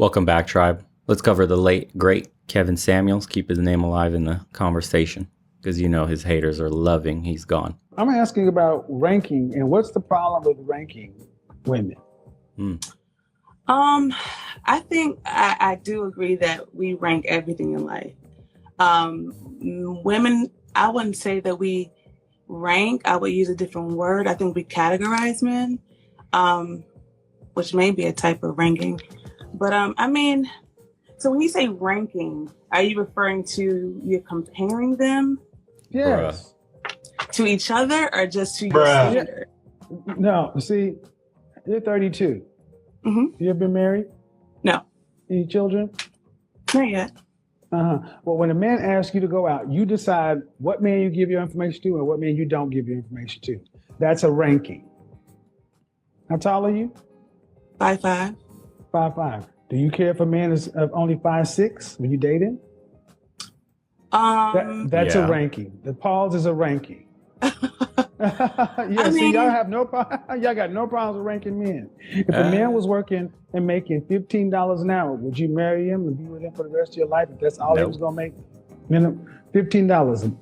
Welcome back, Tribe. Let's cover the late, great Kevin Samuels. Keep his name alive in the conversation because you know his haters are loving he's gone. I'm asking about ranking and what's the problem with ranking women? I think I do agree that we rank everything in life. Women, I wouldn't say that we rank. I would use a different word. I think we categorize men, which may be a type of ranking. But I mean, so when you say ranking, are you referring to you're comparing them? Yes. To each other or just to your Bruh. standard? No, see, you're 32. Mm-hmm. You ever been married? No, Any children? not yet. Well, when a man asks you to go out, you decide what man you give your information to and what man you don't give your information to. That's a ranking. How tall are you? 5'5". 5'5". Do you care if a man is only 5'6" when you date him? That's a ranking. The pause is a ranking. See, y'all have y'all got no problems with ranking men. If a man was working and making $15 an hour, would you marry him and be with him for the rest of your life if that's all he was gonna make? $15.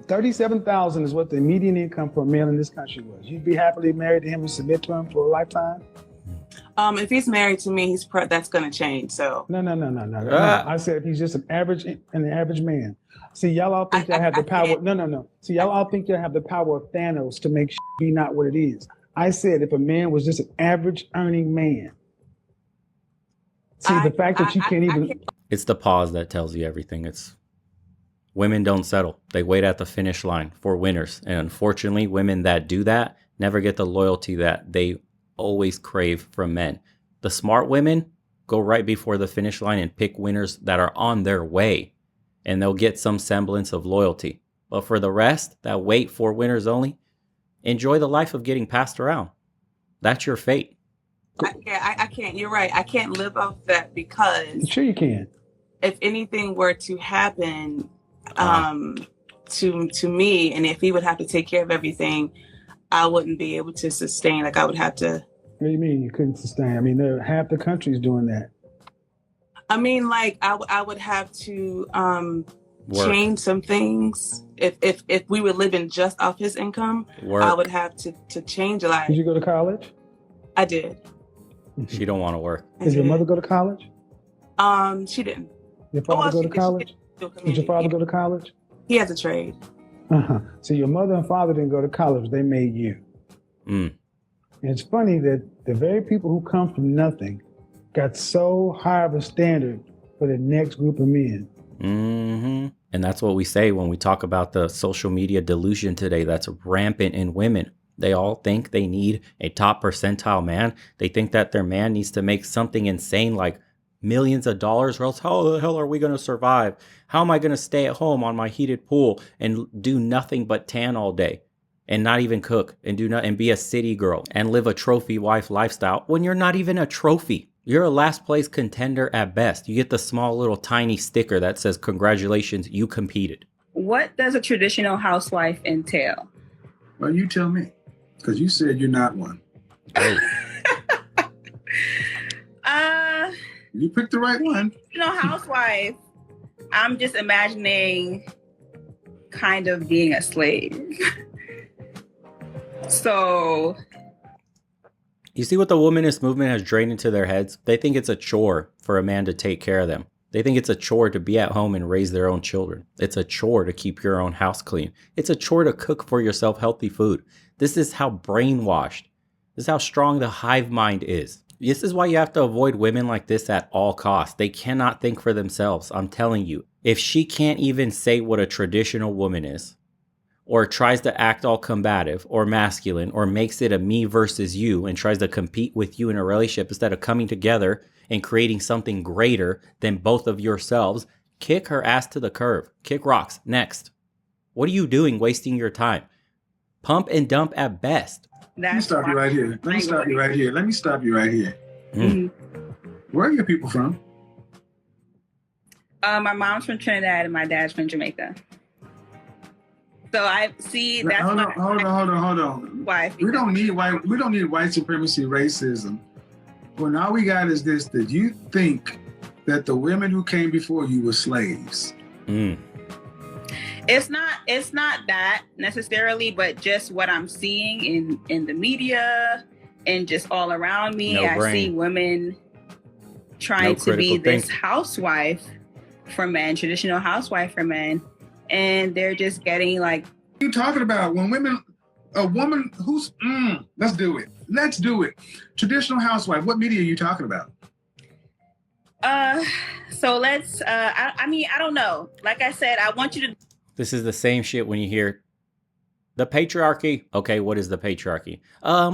$37,000 is what the median income for a male in this country was. You'd be happily married to him and submit to him for a lifetime? If he's married to me, that's gonna change. So No. I said if he's just an average man. See, y'all all think y'all have the power. No. See, y'all all think y'all have the power of Thanos to make be not what it is. I said if a man was just an average earning man. See, the fact that you can't even. It's the pause that tells you everything. It's women don't settle. They wait at the finish line for winners. And unfortunately, women that do that never get the loyalty that they always crave from men. The smart women go right before the finish line and pick winners that are on their way, and they'll get some semblance of loyalty. But for the rest that wait for winners only, enjoy the life of getting passed around. That's your fate. I can't. You're right. I can't live off that because Sure you can. if anything were to happen to me, and if he would have to take care of everything, I wouldn't be able to sustain. Like I would have to. What do you mean you couldn't sustain? I mean, half the country's doing that. I mean, like I would have to change some things. If we were living just off his income, I would have to change a lot. Did you go to college? I did. She don't want to work. Did your mother go to college? She didn't. Your father go to college? Did your father go to college? He has a trade. So your mother and father didn't go to college. They made you. And it's funny that the very people who come from nothing got so high of a standard for the next group of men. And that's what we say when we talk about the social media delusion today that's rampant in women. They all think they need a top percentile man. They think that their man needs to make something insane like millions of dollars, or else how the hell are we going to survive? How am I going to stay at home on my heated pool and do nothing but tan all day and not even cook and be a city girl and live a trophy wife lifestyle when you're not even a trophy? You're a last place contender at best. You get the small little tiny sticker that says, congratulations, you competed. What does a traditional housewife entail? Well, you tell me, because you said you're not one. Oh. You picked the right one. Housewife, I'm just imagining kind of being a slave. So you see what the womanist movement has drained into their heads? They think it's a chore for a man to take care of them. They think it's a chore to be at home and raise their own children. It's a chore to keep your own house clean. It's a chore to cook for yourself healthy food. This is how brainwashed, this is how strong the hive mind is. This is why you have to avoid women like this at all costs. They cannot think for themselves. I'm telling you, if she can't even say what a traditional woman is, or tries to act all combative or masculine, or makes it a me versus you and tries to compete with you in a relationship instead of coming together and creating something greater than both of yourselves, kick her ass to the curb. Kick rocks. Next. What are you doing wasting your time? Pump and dump at best. Let me stop you right here. Let me stop you right here. Where are your people from? My mom's from Trinidad and my dad's from Jamaica. So I see that's hold on. Why? We don't need white supremacy, racism Well, now we got is this, that you think that the women who came before you were slaves. It's not that necessarily, but just what I'm seeing in the media and just all around me. No I brain. see women trying to be this housewife for men, traditional housewife for men, and they're just getting like. What are you talking about? When a woman who's, let's do it. Traditional housewife, what media are you talking about? So let's, I mean, I don't know. Like I said, I want you to. This is the same shit when you hear the patriarchy. Okay, what is the patriarchy? I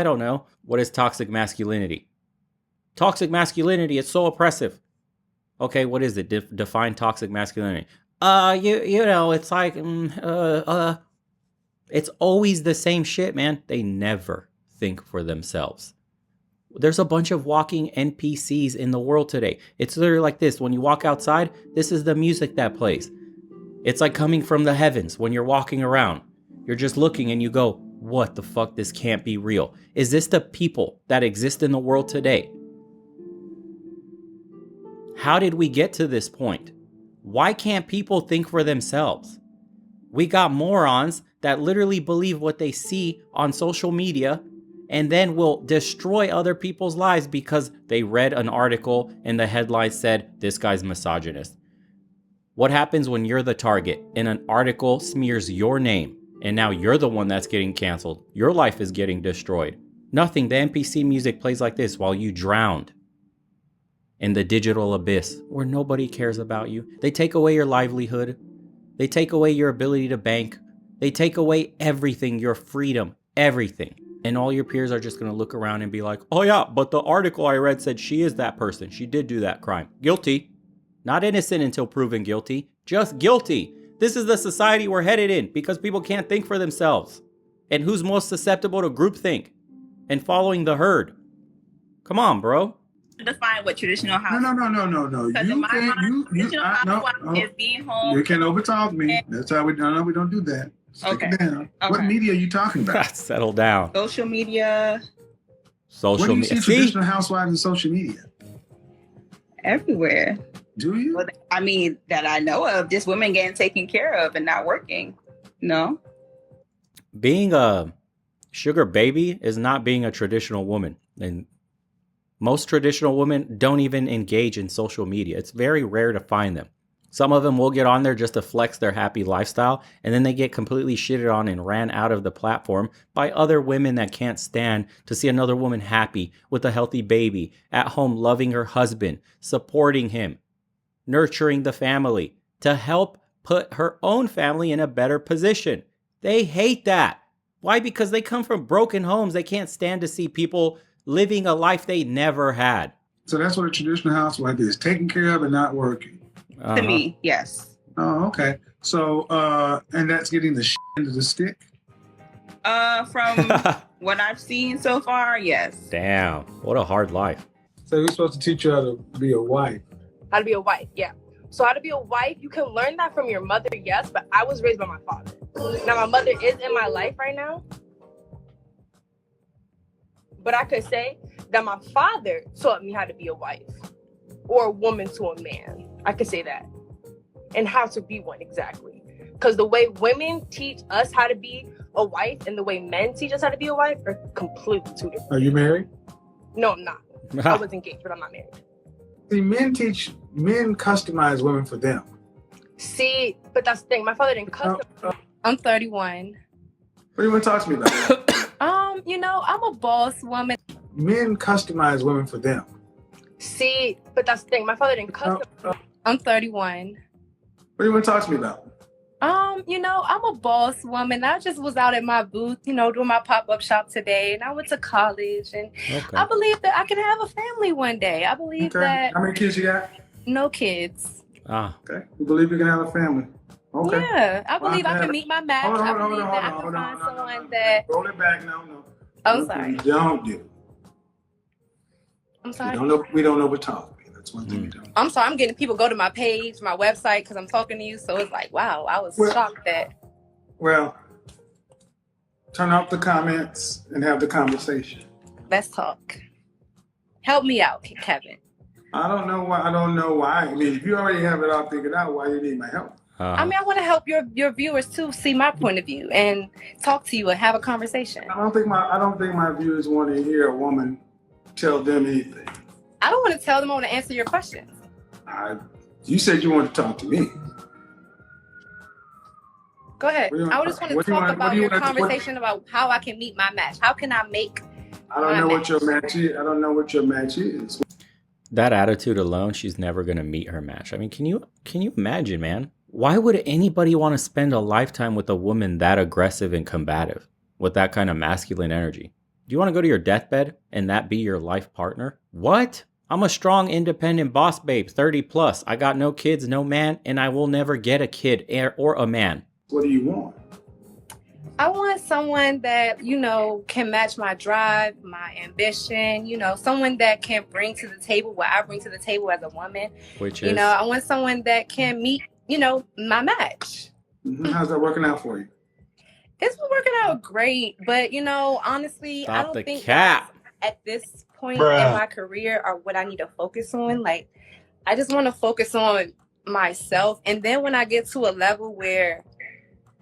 don't know. What is toxic masculinity? Toxic masculinity, it's so oppressive. Okay, what is it? Define toxic masculinity. You know, it's like, it's always the same shit, man. They never think for themselves. There's a bunch of walking NPCs in the world today. It's literally like this. When you walk outside, this is the music that plays. It's like coming from the heavens when you're walking around. You're just looking and you go, what the fuck? This can't be real. Is this the people that exist in the world today? How did we get to this point? Why can't people think for themselves? We got morons that literally believe what they see on social media and then will destroy other people's lives because they read an article and the headline said, this guy's misogynist. What happens when you're the target and an article smears your name and now you're the one that's getting canceled? Your life is getting destroyed. Nothing. The NPC music plays like this while you drowned in the digital abyss where nobody cares about you. They take away your livelihood. They take away your ability to bank. They take away everything, your freedom, everything. And all your peers are just going to look around and be like, oh yeah, but the article I read said she is that person. She did do that crime. Guilty. Not innocent until proven guilty. Just guilty. This is the society we're headed in because people can't think for themselves. And who's most susceptible to groupthink and following the herd? Come on, bro. Define what traditional house. No. Because in my mind, traditional housewife is being home. You can't overtalk me. That's how we don't do that. Stick it down. Okay. What media are you talking about? Settle down. Social media. Where do you see traditional housewives in social media? Everywhere. Do you? Well, I mean, that I know of, just women getting taken care of and not working. No. Being a sugar baby is not being a traditional woman. And most traditional women don't even engage in social media. It's very rare to find them. Some of them will get on there just to flex their happy lifestyle, and then they get completely shitted on and ran out of the platform by other women that can't stand to see another woman happy with a healthy baby, at home loving her husband, supporting him, nurturing the family, to help put her own family in a better position. They hate that. Why? Because they come from broken homes. They can't stand to see people living a life they never had. So that's what a traditional housewife is, taken care of and not working. To me, yes. Oh, okay. So, and that's getting the shit into the stick? From what I've seen so far, yes. Damn, what a hard life. So we're supposed to teach you how to be a wife. How to be a wife, yeah. So how to be a wife, you can learn that from your mother, yes, but I was raised by my father. Now my mother is in my life right now. But I could say that my father taught me how to be a wife or a woman to a man. I could say that. And how to be one, exactly. Because the way women teach us how to be a wife and the way men teach us how to be a wife are completely two different. Are you married? No, I'm not. I was engaged, but I'm not married. See, men customize women for them. See, but that's the thing. My father didn't customize. I'm 31. What do you want to talk to me about? You know, I'm a boss woman. Men customize women for them. See, but that's the thing. My father didn't customize. I'm 31. What do you want to talk to me about? You know, I'm a boss woman. I just was out at my booth, you know, doing my pop-up shop today, and I went to college, and I believe that I can have a family one day. I believe that. How many kids you got? No kids. Okay. You believe you can have a family? Okay. Yeah, I believe I can meet my match. I believe that I can find someone that. Roll it back. No. I'm sorry. We don't do. I'm sorry. We don't overtalk. That's one thing we don't. I'm sorry. I'm getting people go to my page, my website, because I'm talking to you. So it's like, wow, I was shocked that. Well, turn off the comments and have the conversation. Let's talk. Help me out, Kevin. I don't know why. I mean, if you already have it all figured out, why do you need my help? I mean, I want to help your viewers too see my point of view and talk to you and have a conversation. I don't think my viewers want to hear a woman tell them anything. I don't want to tell them. I want to answer your questions. You said you wanted to talk to me. Go ahead. I just want to talk about your conversation about how I can meet my match. How can I make? I don't know what your match is. I don't know what your match is. That attitude alone, she's never gonna meet her match. I mean, can you imagine, man? Why would anybody want to spend a lifetime with a woman that aggressive and combative, with that kind of masculine energy? Do you want to go to your deathbed and that be your life partner? What? I'm a strong, independent boss babe, 30 plus. I got no kids, no man, and I will never get a kid or a man. What do you want? I want someone that, you know, can match my drive, my ambition, you know, someone that can bring to the table what I bring to the table as a woman. Which is? You know, I want someone that can meet, you know, my match. How's that working out for you? It's been working out great, but, you know, honestly, I don't think at this point in my career are what I need to focus on. Like, I just want to focus on myself. And then when I get to a level where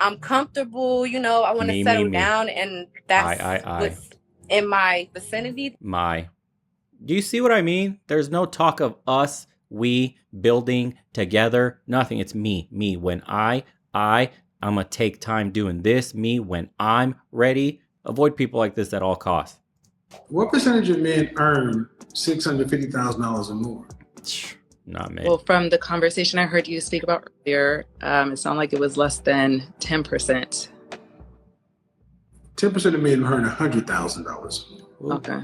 I'm comfortable, you know, I want to settle down, and that's what's in my vicinity. Do you see what I mean? There's no talk of us, we, building together, nothing. It's me. When I'm going to take time doing this. Me, when I'm ready. Avoid people like this at all costs. What percentage of men earn $650,000 or more? Not me. Well, from the conversation I heard you speak about earlier, it sounded like it was less than 10%. 10% of men earn $100,000. Okay.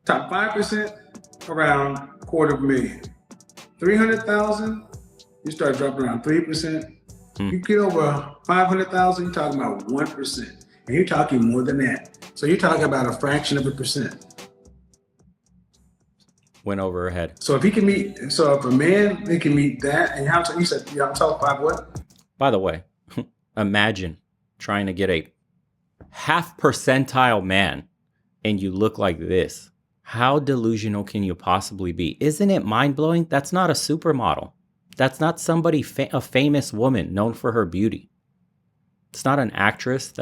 Top 5%, around $250,000. 300,000, you start dropping around 3%. You get over 500,000, you're talking about 1%. And you're talking more than that. So you're talking about a fraction of a percent. Went over her head. So if he can meet, if a man, they can meet that, and you said y'all talk about what? By the way, imagine trying to get a half percentile man and you look like this. How delusional can you possibly be? Isn't it mind-blowing? That's not a supermodel. That's not a famous woman known for her beauty. It's not an actress.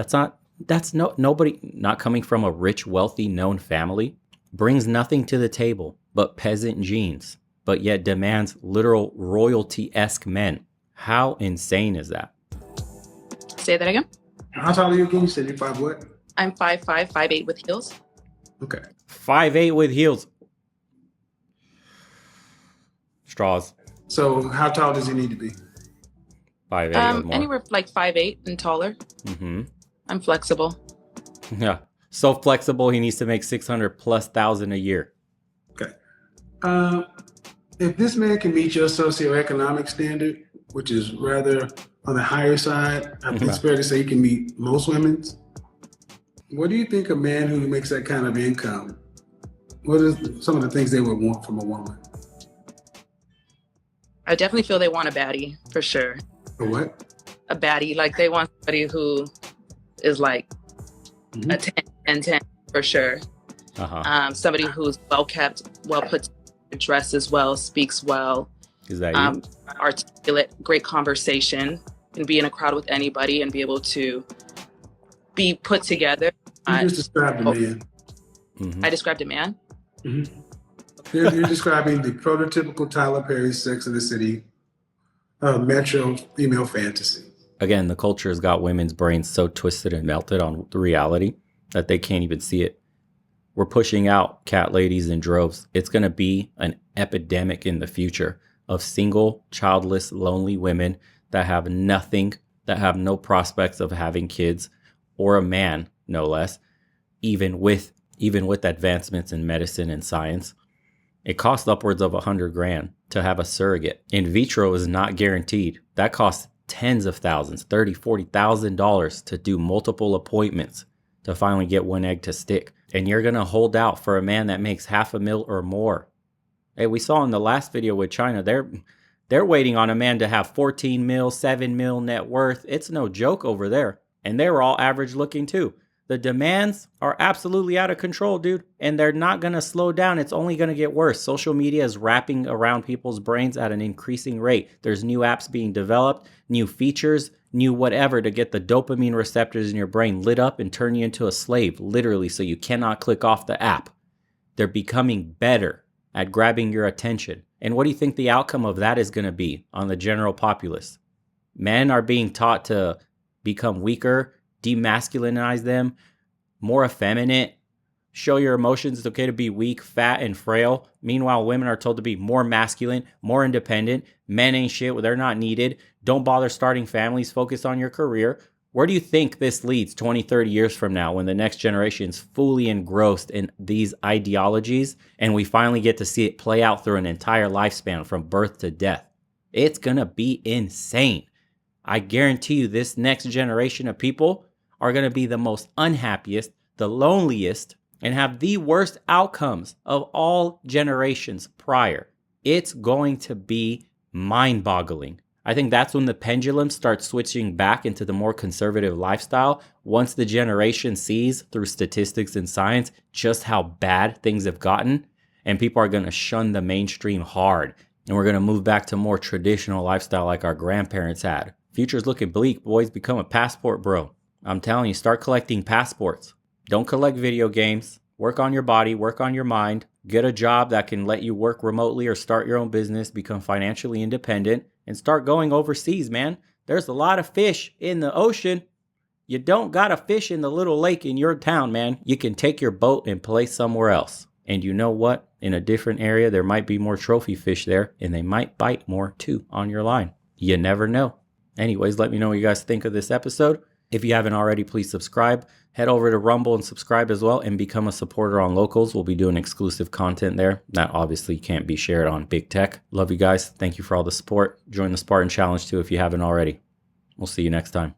Nobody not coming from a rich, wealthy, known family. Brings nothing to the table but peasant genes, but yet demands literal royalty-esque men. How insane is that? Say that again. How tall are you again? You said you're 5 what? I'm 5'5", 5'8" with heels. Okay. 5'8" with heels. Straws. So how tall does he need to be? 5'8" or more. Anywhere like 5'8" and taller. Mm-hmm. I'm flexible. Yeah. So flexible, he needs to make $600,000+ a year. Okay. If this man can meet your socioeconomic standard, which is rather on the higher side, I think it's fair to say he can meet most women's. What do you think a man who makes that kind of income, what is some of the things they would want from a woman? I definitely feel they want a baddie, for sure. A what? A baddie. Like, they want somebody who is like a 10, for sure. Somebody who's well kept, well put together, dresses well, speaks well. Is that you? Articulate, great conversation, can be in a crowd with anybody and be able to be put together. You just described a man. I described a man? You're describing the prototypical Tyler Perry Sex and the City metro female fantasy. Again, the culture has got women's brains so twisted and melted on the reality that they can't even see it. We're pushing out cat ladies in droves. It's going to be an epidemic in the future of single, childless, lonely women that have nothing, that have no prospects of having kids, or a man, no less, even with advancements in medicine and science. It costs upwards of $100,000 to have a surrogate. In vitro is not guaranteed. That costs tens of thousands, $30,000, $40,000 to do multiple appointments to finally get one egg to stick. And you're going to hold out for a man that makes $500,000 or more. Hey, we saw in the last video with China, they're waiting on a man to have 14 mil, 7 mil net worth. It's no joke over there. And they were all average looking too. The demands are absolutely out of control, dude. And they're not going to slow down. It's only going to get worse. Social media is wrapping around people's brains at an increasing rate. There's new apps being developed, new features, new whatever to get the dopamine receptors in your brain lit up and turn you into a slave, literally, so you cannot click off the app. They're becoming better at grabbing your attention. And what do you think the outcome of that is going to be on the general populace? Men are being taught to become weaker, demasculinize them, more effeminate, show your emotions. It's okay to be weak, fat, and frail. Meanwhile, women are told to be more masculine, more independent. Men ain't shit. They're not needed. Don't bother starting families. Focus on your career. Where do you think this leads 20, 30 years from now when the next generation is fully engrossed in these ideologies and we finally get to see it play out through an entire lifespan from birth to death? It's going to be insane. I guarantee you this next generation of people are going to be the most unhappiest, the loneliest, and have the worst outcomes of all generations prior. It's going to be mind-boggling. I think that's when the pendulum starts switching back into the more conservative lifestyle once the generation sees through statistics and science just how bad things have gotten, and people are going to shun the mainstream hard, and we're going to move back to more traditional lifestyle like our grandparents had. Future's looking bleak, boys. Become a passport bro. I'm telling you, start collecting passports. Don't collect video games. Work on your body, work on your mind, get a job that can let you work remotely or start your own business, become financially independent, and start going overseas, man. There's a lot of fish in the ocean. You don't gotta fish in the little lake in your town, man. You can take your boat and play somewhere else. And you know what? In a different area, there might be more trophy fish there, and they might bite more too on your line. You never know. Anyways, let me know what you guys think of this episode. If you haven't already, please subscribe. Head over to Rumble and subscribe as well and become a supporter on Locals. We'll be doing exclusive content there that obviously can't be shared on Big Tech. Love you guys. Thank you for all the support. Join the Spartan Challenge too if you haven't already. We'll see you next time.